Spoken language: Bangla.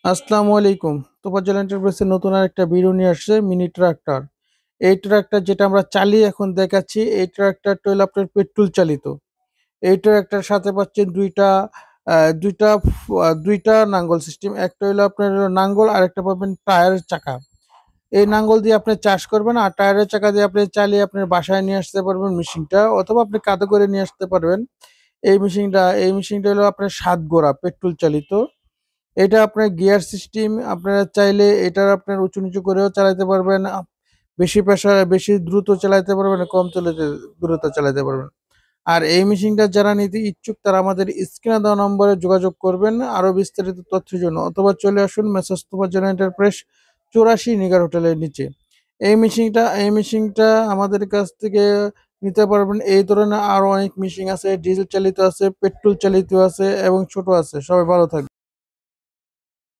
আসসালামু আলাইকুম। তোফাজ্জল এন্টারপ্রাইজের নতুন আরেকটা ভিডিও নিয়ে আসছে মিনি ট্রাক্টর। এই ট্রাক্টর যেটা আমরা চালিয়ে এখন দেখাচ্ছি, এই ট্রাক্টরটা হলো আপনার পেট্রোল চালিত। এই ট্রাক্টরের সাথে পাচ্ছেন ২টা আ ২টা ফ আ ২টা নাঙ্গল সিস্টেম। একটা হলো আপনার হলো নাঙ্গল, আরেকটা পাবেন টায়ারের চাকা। এই নাঙ্গল দিয়ে আপনি চাষ করবেন আর টায়ারের চাকা দিয়ে আপনি চালিয়ে আপনার বাসায় নিয়ে আসতে পারবেন মেশিনটা, অথবা আপনি কাঁধে করে নিয়ে আসতে পারবেন। এই মেশিনটা হলো আপনার ৭ ঘোড়া পেট্রোল চালিত। এটা আপনার গিয়ার সিস্টেম, আপনারা চাইলে এটার আপনার উঁচু-নিচু করেও চালাতে পারবেন। বেশি প্রেসার বেশি দ্রুত চালাতে পারবেন, কম দ্রুত চালাতে পারবেন। আর এই মেশিনটা যারা নিতে ইচ্ছুক তারা আমাদের স্ক্রিনে দেওয়া নম্বরে যোগাযোগ করবেন আরো বিস্তারিত তথ্যের জন্য, অথবা চলে আসুন মেসার্স তোফাজ্জল এন্টারপ্রাইজ ৮৪ নিগার হোটেলের নিচে। এই মেশিনটা আমাদের কাছ থেকে নিতে পারবেন। এই ধরনের আরো অনেক মেশিন আছে, ডিজেল চালিত আছে, পেট্রোল চালিত আছে এবং ছোট আছে। সবাই ভালো থাকবেন।